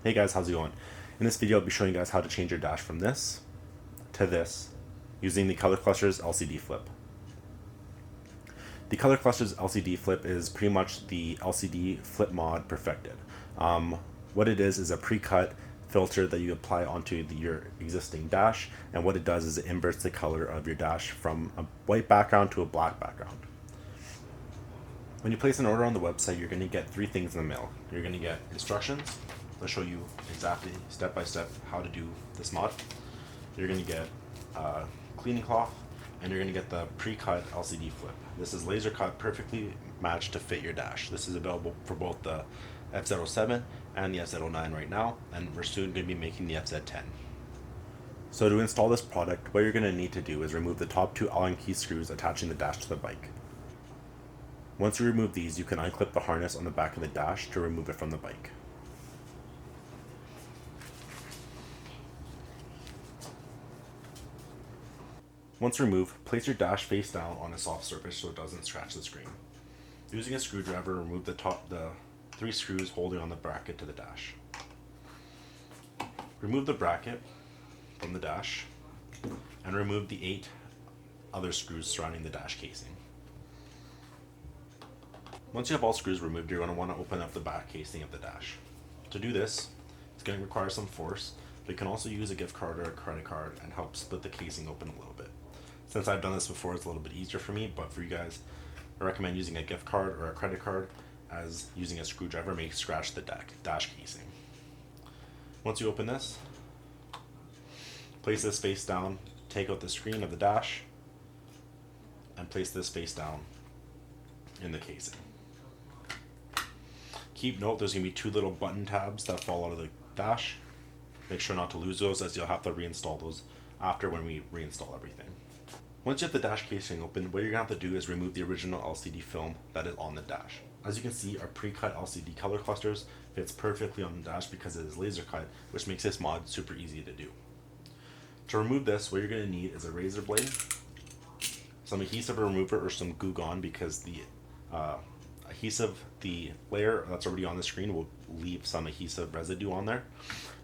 Hey guys, how's it going? In this video I'll be showing you guys how to change your dash from this to this using the ColorClusterz LCD flip. The ColorClusterz LCD flip is pretty much the LCD flip mod perfected. What it is a pre-cut filter that you apply onto your existing dash, and what it does is it inverts the color of your dash from a white background to a black background. When you place an order on the website, you're going to get three things in the mail. You're going to get instructions that show you exactly step by step how to do this mod. You're going to get cleaning cloth, and you're going to get the pre-cut LCD flip. This is laser cut, perfectly matched to fit your dash. This is available for both the FZ07 and the FZ09 right now, and we're soon going to be making the FZ10. So to install this product, what you're going to need to do is remove the top two Allen key screws attaching the dash to the bike. Once you remove these, you can unclip the harness on the back of the dash to remove it from the bike. Once removed, place your dash face down on a soft surface so it doesn't scratch the screen. Using a screwdriver, remove the three screws holding on the bracket to the dash. Remove the bracket from the dash and remove the 8 other screws surrounding the dash casing. Once you have all screws removed, you're going to want to open up the back casing of the dash. To do this, it's going to require some force, but you can also use a gift card or a credit card and help split the casing open a little bit. Since I've done this before, it's a little bit easier for me, but for you guys, I recommend using a gift card or a credit card, as using a screwdriver may scratch the dash casing. Once you open this, place this face down, take out the screen of the dash, and place this face down in the casing. Keep note, there's going to be 2 little button tabs that fall out of the dash. Make sure not to lose those, as you'll have to reinstall those after when we reinstall everything. Once you have the dash casing open, what you're going to have to do is remove the original LCD film that is on the dash. As you can see, our pre-cut LCD ColorClusterz fits perfectly on the dash because it is laser cut, which makes this mod super easy to do. To remove this, what you're going to need is a razor blade, some adhesive remover or some Goo Gone, because the adhesive, the layer that's already on the screen will leave some adhesive residue on there,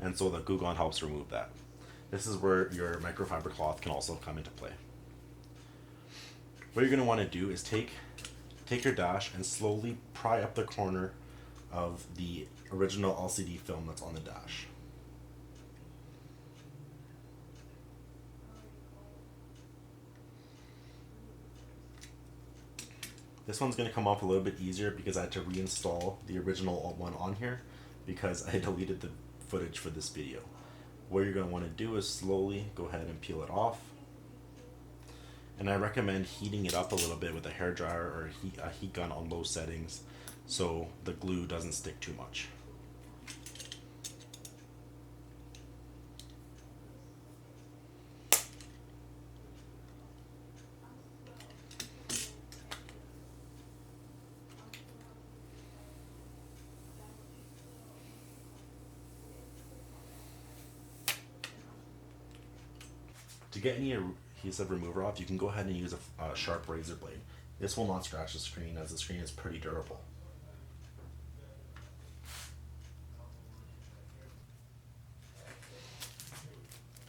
and so the Goo Gone helps remove that. This is where your microfiber cloth can also come into play. What you're going to want to do is take your dash and slowly pry up the corner of the original LCD film that's on the dash. This one's going to come off a little bit easier because I had to reinstall the original one on here because I deleted the footage for this video. What you're going to want to do is slowly go ahead and peel it off. And I recommend heating it up a little bit with a hairdryer or a heat gun on low settings so the glue doesn't stick too much. To get any adhesive remover off, you can go ahead and use a sharp razor blade. This will not scratch the screen, as the screen is pretty durable.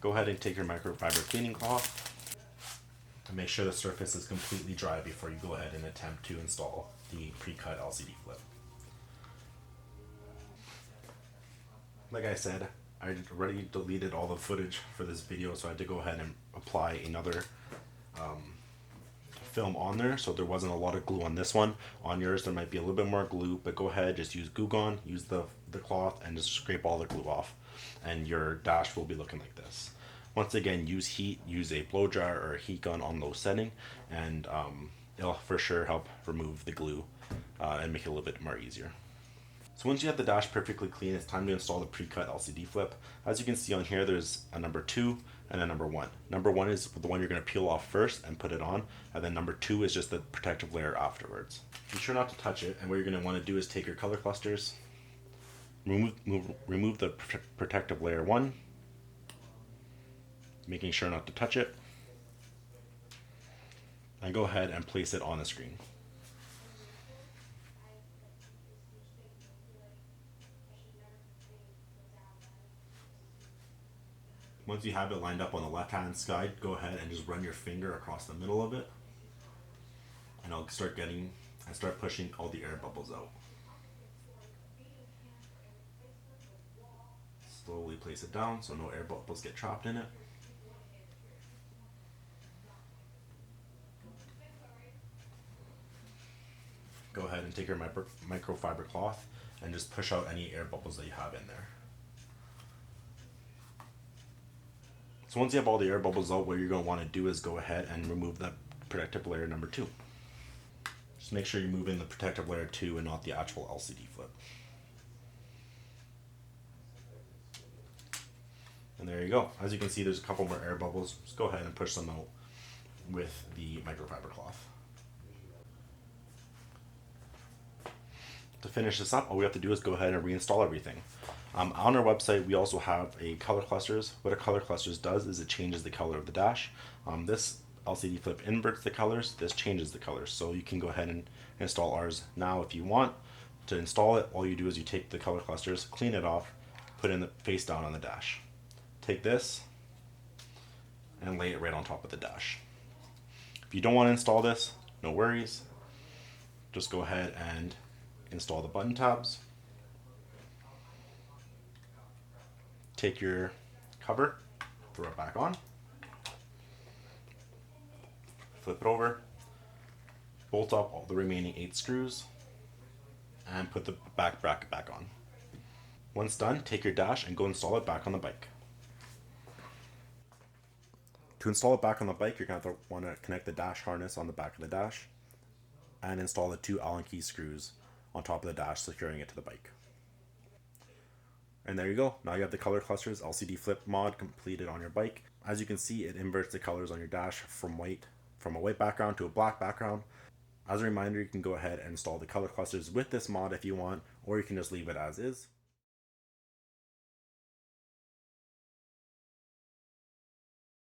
Go ahead and take your microfiber cleaning cloth and make sure the surface is completely dry before you go ahead and attempt to install the pre-cut LCD flip. Like I said, I already deleted all the footage for this video, so I had to go ahead and apply another film on there, so there wasn't a lot of glue on this one. On yours there might be a little bit more glue, but go ahead, just use Goo Gone, use the cloth, and just scrape all the glue off, and your dash will be looking like this. Once again, use heat, use a blow dryer or a heat gun on low setting, and it'll for sure help remove the glue and make it a little bit more easier. So once you have the dash perfectly clean, it's time to install the pre-cut LCD flip. As you can see on here, there's a number 2 and a number 1. Number 1 is the one you're going to peel off first and put it on, and then number 2 is just the protective layer afterwards. Be sure not to touch it, and what you're going to want to do is take your ColorClusterz, remove the protective layer 1, making sure not to touch it, and go ahead and place it on the screen. Once you have it lined up on the left hand side, go ahead and just run your finger across the middle of it, and I'll start pushing all the air bubbles out. Slowly place it down so no air bubbles get trapped in it. Go ahead and take your microfiber cloth and just push out any air bubbles that you have in there. So once you have all the air bubbles out, what you're going to want to do is go ahead and remove the protective layer number 2. Just make sure you're moving the protective layer 2 and not the actual LCD flip. And there you go. As you can see, there's a couple more air bubbles. Just go ahead and push them out with the microfiber cloth. To finish this up, all we have to do is go ahead and reinstall everything. On our website, we also have a ColorClusterz. What a ColorClusterz does is it changes the color of the dash. This LCD flip inverts the colors, this changes the colors. So you can go ahead and install ours now if you want. To install it, all you do is you take the ColorClusterz, clean it off, put it in the face down on the dash. Take this and lay it right on top of the dash. If you don't want to install this, no worries. Just go ahead and install the button tabs. Take your cover, throw it back on, flip it over, bolt up all the remaining 8 screws, and put the back bracket back on. Once done, take your dash and go install it back on the bike. To install it back on the bike, you're going to want to connect the dash harness on the back of the dash and install the 2 Allen key screws on top of the dash, securing it to the bike. And there you go. Now you have the ColorClusterz LCD flip mod completed on your bike. As you can see, it inverts the colors on your dash from a white background to a black background. As a reminder, you can go ahead and install the ColorClusterz with this mod if you want, or you can just leave it as is.